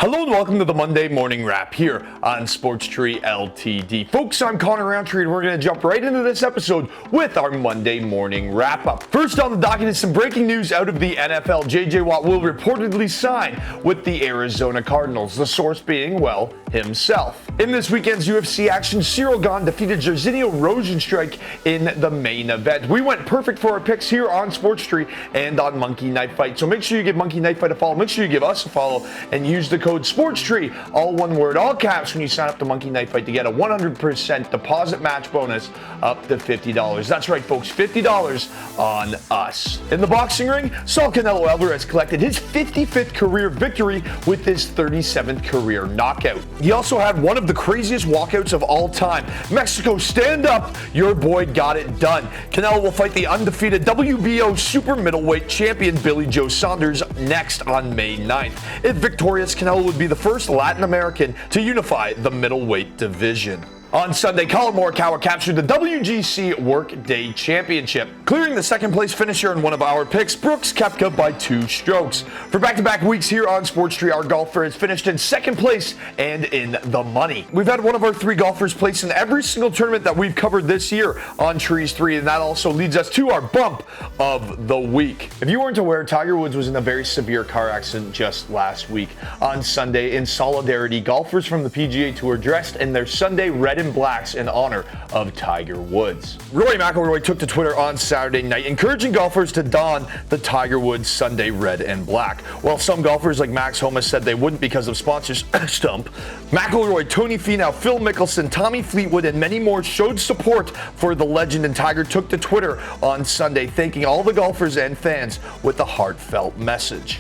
Hello and welcome to the Monday Morning Wrap here on Sports Tree Ltd. Folks, I'm Connor Roundtree and we're going to jump right into this episode with our Monday Morning Wrap Up. First on the docket is some breaking news out of the NFL. JJ Watt will reportedly sign with the Arizona Cardinals, the source being, well, himself. In this weekend's UFC action, Ciryl Gane defeated Jairzinho Rozenstruik in the main event. We went perfect for our picks here on Sports Tree and on Monkey Knife Fight. So make sure you give Monkey Knife Fight a follow. Make sure you give us a follow and use the code SPORTSTREE, all one word, all caps, when you sign up to Monkey Knife Fight to get a 100% deposit match bonus up to $50. That's right, folks, $50 on us. In the boxing ring, Saul Canelo Alvarez collected his 55th career victory with his 37th career knockout. He also had one of the craziest walkouts of all time. Mexico, stand up, your boy got it done. Canelo will fight the undefeated WBO super middleweight champion Billy Joe Saunders next on May 9th. If victorious, Canelo would be the first Latin American to unify the middleweight division. On Sunday, Colin Morikawa captured the WGC Workday Championship, clearing the second place finisher in one of our picks, Brooks Koepka, by 2 strokes. For back-to-back weeks here on Sports Tree, our golfer has finished in second place and in the money. We've had one of our 3 golfers place in every single tournament that we've covered this year on Trees 3, and that also leads us to our bump of the week. If you weren't aware, Tiger Woods was in a very severe car accident just last week. On Sunday, in solidarity, golfers from the PGA Tour dressed in their Sunday red and blacks in honor of Tiger Woods. Rory McIlroy took to Twitter on Saturday night, encouraging golfers to don the Tiger Woods Sunday red and black. While some golfers like Max Homa said they wouldn't because of sponsors stump, McIlroy, Tony Finau, Phil Mickelson, Tommy Fleetwood, and many more showed support for the legend, and Tiger took to Twitter on Sunday, thanking all the golfers and fans with a heartfelt message.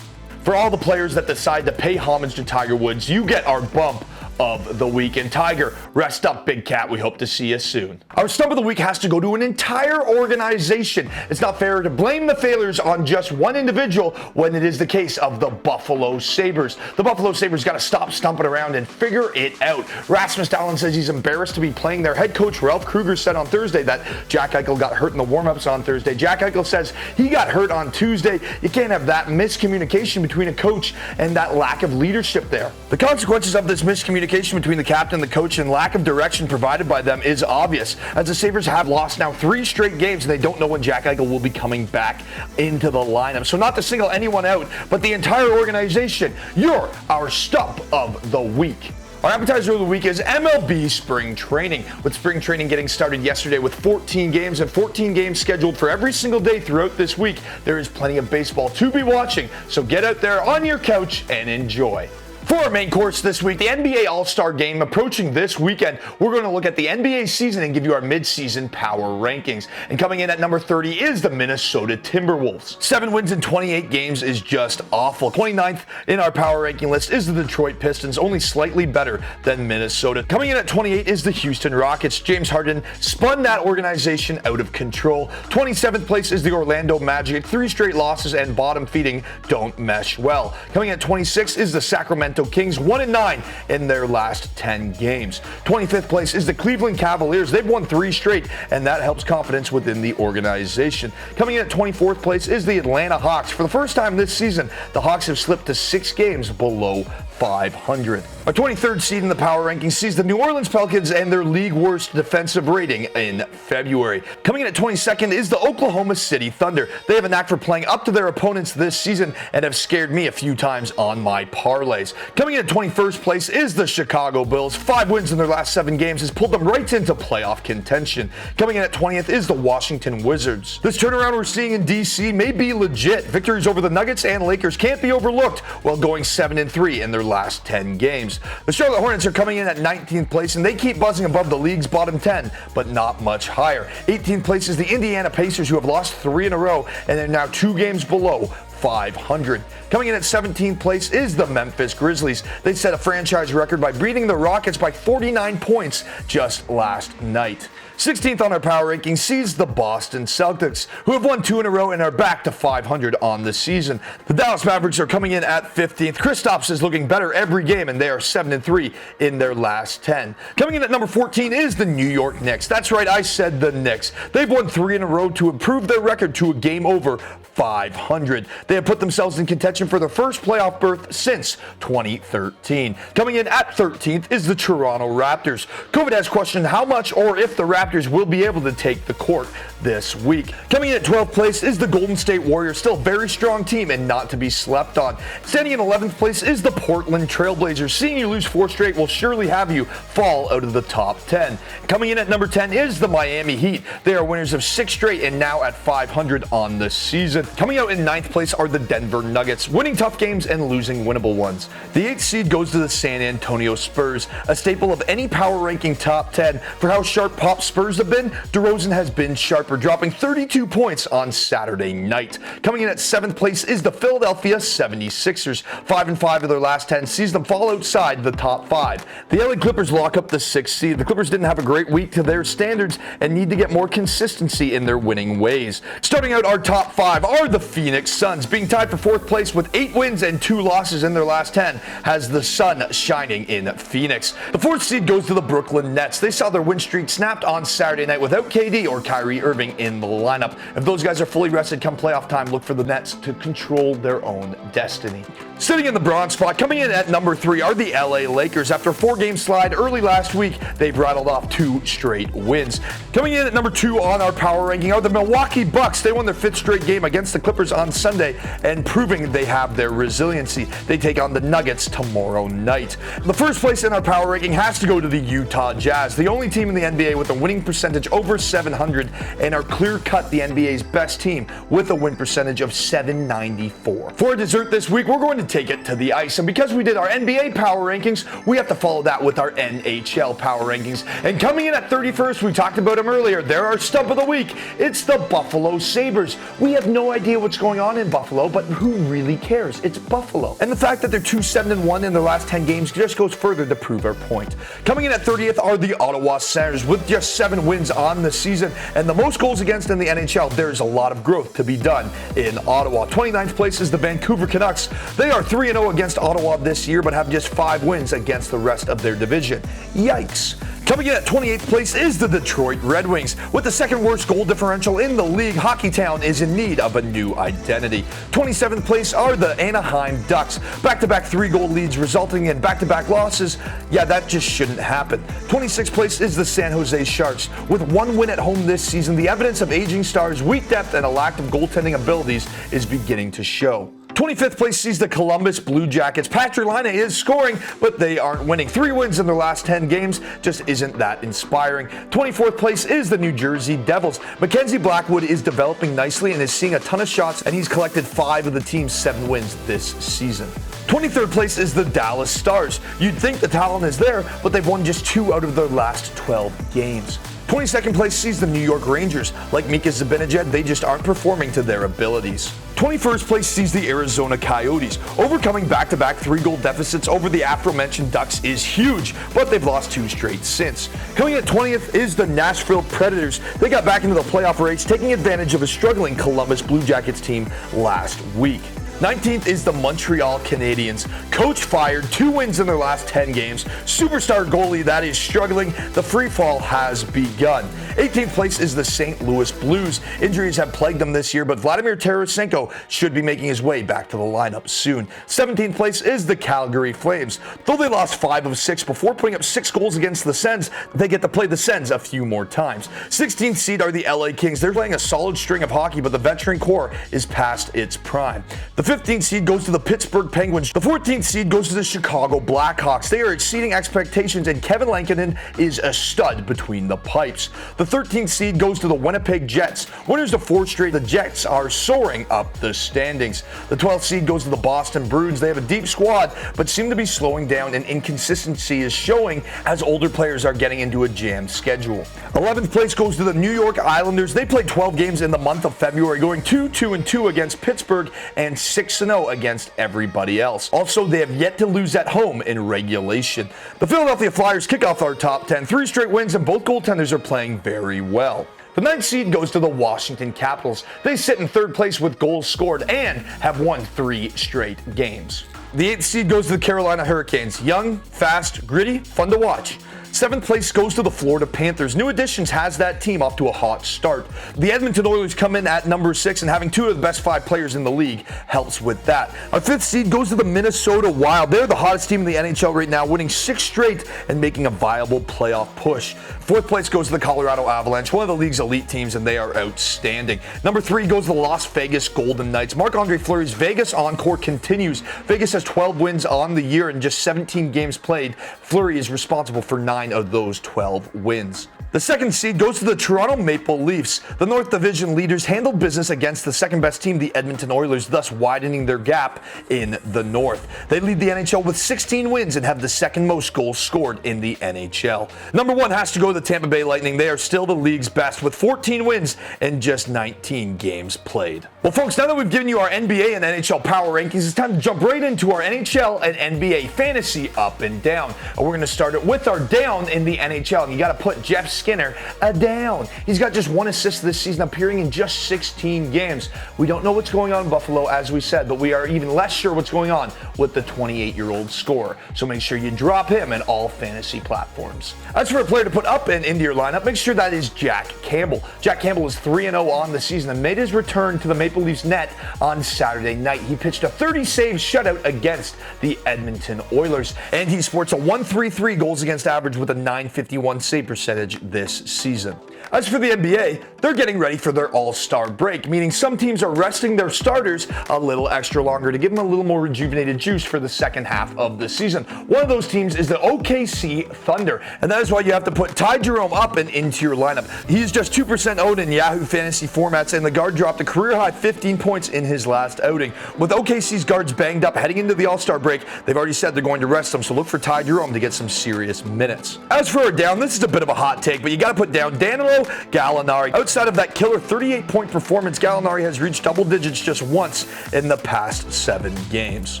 For all the players that decide to pay homage to Tiger Woods, you get our bump of the week. And Tiger, rest up, big cat. We hope to see you soon. Our stump of the week has to go to an entire organization. It's not fair to blame the failures on just one individual when it is the case of the Buffalo Sabres. The Buffalo Sabres got to stop stumping around and figure it out. Rasmus Dahlin says he's embarrassed to be playing. Their head coach Ralph Krueger said on Thursday that Jack Eichel got hurt in the warm-ups on Thursday. Jack Eichel says he got hurt on Tuesday. You can't have that miscommunication between a coach and that lack of leadership there. The consequences of this miscommunication between the captain, the coach, and lack of direction provided by them is obvious, as the Sabres have lost now 3 straight games and they don't know when Jack Eichel will be coming back into the lineup. So not to single anyone out, but the entire organization, you're our stump of the week. Our appetizer of the week is MLB Spring Training, with spring training getting started yesterday with 14 games and 14 games scheduled for every single day throughout this week. There is plenty of baseball to be watching, so get out there on your couch and enjoy. For our main course this week, the NBA All-Star Game approaching this weekend, we're going to look at the NBA season and give you our mid-season power rankings. And coming in at number 30 is the Minnesota Timberwolves. 7 wins in 28 games is just awful. 29th in our power ranking list is the Detroit Pistons, only slightly better than Minnesota. Coming in at 28 is the Houston Rockets. James Harden spun that organization out of control. 27th place is the Orlando Magic. 3 straight losses and bottom feeding don't mesh well. Coming in at 26 is the Sacramento Kings, 1-9 in their last 10 games. 25th place is the Cleveland Cavaliers. They've won 3 straight, and that helps confidence within the organization. Coming in at 24th place is the Atlanta Hawks. For the first time this season, the Hawks have slipped to 6 games below 500. Our 23rd seed in the power rankings sees the New Orleans Pelicans and their league worst defensive rating in February. Coming in at 22nd is the Oklahoma City Thunder. They have a knack for playing up to their opponents this season and have scared me a few times on my parlays. Coming in at 21st place is the Chicago Bulls. 5 wins in their last 7 games has pulled them right into playoff contention. Coming in at 20th is the Washington Wizards. This turnaround we're seeing in DC may be legit. Victories over the Nuggets and Lakers can't be overlooked while going 7-3 in their last 10 games. The Charlotte Hornets are coming in at 19th place and they keep buzzing above the league's bottom 10, but not much higher. 18th place is the Indiana Pacers, who have lost 3 in a row and they're now 2 games below 500. Coming in at 17th place is the Memphis Grizzlies. They set a franchise record by beating the Rockets by 49 points just last night. 16th on our power rankings sees the Boston Celtics, who have won 2 in a row and are back to 500 on the season. The Dallas Mavericks are coming in at 15th. Kristaps is looking better every game, and they are 7-3 in their last 10. Coming in at number 14 is the New York Knicks. That's right, I said the Knicks. They've won 3 in a row to improve their record to a game over 500. They have put themselves in contention for their first playoff berth since 2013. Coming in at 13th is the Toronto Raptors. COVID has questioned how much or if the Raptors will be able to take the court this week. Coming in at 12th place is the Golden State Warriors, still a very strong team and not to be slept on. Standing in 11th place is the Portland Trailblazers. Seeing you lose 4 straight will surely have you fall out of the top 10. Coming in at number 10 is the Miami Heat. They are winners of 6 straight and now at 500 on the season. Coming out in 9th place are the Denver Nuggets, winning tough games and losing winnable ones. The 8th seed goes to the San Antonio Spurs, a staple of any power ranking top 10. For how sharp pop Spurs have been, DeRozan has been sharper, dropping 32 points on Saturday night. Coming in at 7th place is the Philadelphia 76ers. 5-5 of their last 10 sees them fall outside the top 5. The LA Clippers lock up the 6th seed. The Clippers didn't have a great week to their standards and need to get more consistency in their winning ways. Starting out our top 5 are the Phoenix Suns, being tied for 4th place with 8 wins and 2 losses in their last 10, has the sun shining in Phoenix. The 4th seed goes to the Brooklyn Nets. They saw their win streak snapped on Saturday night without KD or Kyrie Irving in the lineup. If those guys are fully rested come playoff time, look for the Nets to control their own destiny. Sitting in the bronze spot, coming in at number 3 are the LA Lakers. After a 4-game slide early last week, they've rattled off 2 straight wins. Coming in at number 2 on our power ranking are the Milwaukee Bucks. They won their 5th straight game against the Clippers on Sunday and proving they have their resiliency. They take on the Nuggets tomorrow night. The first place in our power ranking has to go to the Utah Jazz, the only team in the NBA with a winning percentage over 700 and are clear-cut the NBA's best team with a win percentage of 794. For dessert this week, we're going to take it to the ice, and because we did our NBA power rankings, we have to follow that with our NHL power rankings. And coming in at 31st, we talked about them earlier, they're our stump of the week. It's the Buffalo Sabres. We have no idea what's going on in Buffalo, but who really cares? It's Buffalo. And the fact that they're 2-7-1 in their last 10 games just goes further to prove our point. Coming in at 30th are the Ottawa Senators with just 7 wins on the season and the most goals against in the NHL. There's a lot of growth to be done in Ottawa. 29th place is the Vancouver Canucks. They are 3-0 against Ottawa this year, but have just 5 wins against the rest of their division. Yikes. Coming in at 28th place is the Detroit Red Wings. With the second worst goal differential in the league, Hockeytown is in need of a new identity. 27th place are the Anaheim Ducks. Back-to-back 3-goal leads resulting in back-to-back losses. Yeah, that just shouldn't happen. 26th place is the San Jose Sharks. With 1 win at home this season, the evidence of aging stars, weak depth, and a lack of goaltending abilities is beginning to show. 25th place sees the Columbus Blue Jackets. Patrick Laine is scoring, but they aren't winning. 3 wins in their last 10 games just isn't that inspiring. 24th place is the New Jersey Devils. Mackenzie Blackwood is developing nicely and is seeing a ton of shots, and he's collected 5 of the team's 7 wins this season. 23rd place is the Dallas Stars. You'd think the talent is there, but they've won just 2 out of their last 12 games. 22nd place sees the New York Rangers. Like Mika Zibanejad, they just aren't performing to their abilities. 21st place sees the Arizona Coyotes. Overcoming back-to-back 3-goal deficits over the aforementioned Ducks is huge, but they've lost 2 straight since. Coming at 20th is the Nashville Predators. They got back into the playoff race, taking advantage of a struggling Columbus Blue Jackets team last week. 19th is the Montreal Canadiens. Coach fired, 2 wins in their last 10 games. Superstar goalie that is struggling. The free fall has begun. 18th place is the St. Louis Blues. Injuries have plagued them this year, but Vladimir Tarasenko should be making his way back to the lineup soon. 17th place is the Calgary Flames. Though they lost 5 of 6 before putting up 6 goals against the Sens, they get to play the Sens a few more times. 16th seed are the LA Kings. They're playing a solid string of hockey, but the veteran core is past its prime. The 15th seed goes to the Pittsburgh Penguins. The 14th seed goes to the Chicago Blackhawks. They are exceeding expectations, and Kevin Lankinen is a stud between the pipes. The 13th seed goes to the Winnipeg Jets. Winners of 4 straight, the Jets are soaring up the standings. The 12th seed goes to the Boston Bruins. They have a deep squad, but seem to be slowing down, and inconsistency is showing as older players are getting into a jammed schedule. 11th place goes to the New York Islanders. They played 12 games in the month of February, going 2-2-2 against Pittsburgh and 6-0 against everybody else. Also, they have yet to lose at home in regulation. The Philadelphia Flyers kick off our top 10. 3 straight wins, and both goaltenders are playing very very well. The 9th seed goes to the Washington Capitals. They sit in 3rd place with goals scored and have won 3 straight games. The 8th seed goes to the Carolina Hurricanes. Young, fast, gritty, fun to watch. 7th place goes to the Florida Panthers. New additions has that team off to a hot start. The Edmonton Oilers come in at number 6, and having 2 of the best 5 players in the league helps with that. Our 5th seed goes to the Minnesota Wild. They're the hottest team in the NHL right now, winning 6 straight and making a viable playoff push. 4th place goes to the Colorado Avalanche, one of the league's elite teams, and they are outstanding. Number 3 goes to the Las Vegas Golden Knights. Marc-Andre Fleury's Vegas encore continues. Vegas has 12 wins on the year and just 17 games played. Fleury is responsible for 9 of those 12 wins. The 2nd seed goes to the Toronto Maple Leafs. The North Division leaders handled business against the 2nd best team, the Edmonton Oilers, thus widening their gap in the North. They lead the NHL with 16 wins and have the 2nd most goals scored in the NHL. Number 1 has to go to the Tampa Bay Lightning. They are still the league's best with 14 wins and just 19 games played. Well, folks, now that we've given you our NBA and NHL power rankings, it's time to jump right into our NHL and NBA fantasy up and down. And we're going to start it with our down in the NHL. And you got to put Jeff Skinner a down. He's got just 1 assist this season, appearing in just 16 games. We don't know what's going on in Buffalo, as we said, but we are even less sure what's going on with the 28-year-old scorer. So make sure you drop him in all fantasy platforms. As for a player to put up and into your lineup, make sure that is Jack Campbell. Jack Campbell is 3-0 on the season and made his return to the Maple Leafs net on Saturday night. He pitched a 30-save shutout against the Edmonton Oilers, and he sports a 1.33 goals against average with a 951 save percentage this season. As for the NBA, they're getting ready for their All-Star break, meaning some teams are resting their starters a little extra longer to give them a little more rejuvenated juice for the second half of the season. One of those teams is the OKC Thunder, and that is why you have to put Ty Jerome up and into your lineup. He's just 2% owned in Yahoo Fantasy formats, and the guard dropped a career-high 15 points in his last outing. With OKC's guards banged up heading into the All-Star break, they've already said they're going to rest them, so look for Ty Jerome to get some serious minutes. As for our down, this is a bit of a hot take, but you got to put down Danilo Gallinari. Outside of that killer 38-point performance, Gallinari has reached double digits just once in the past 7 games.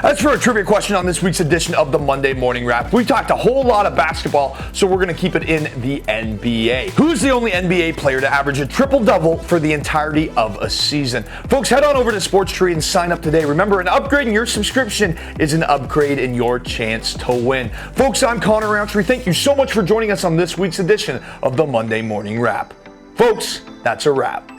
As for a trivia question on this week's edition of the Monday Morning Wrap, we talked a whole lot of basketball, so we're going to keep it in the NBA. Who's the only NBA player to average a triple-double for the entirety of a season? Folks, head on over to Sports Tree and sign up today. Remember, an upgrade in your subscription is an upgrade in your chance to win. Folks, I'm Connor Roundtree. Thank you so much for joining us on this week's edition of the Monday Morning Wrap. Folks, that's a wrap.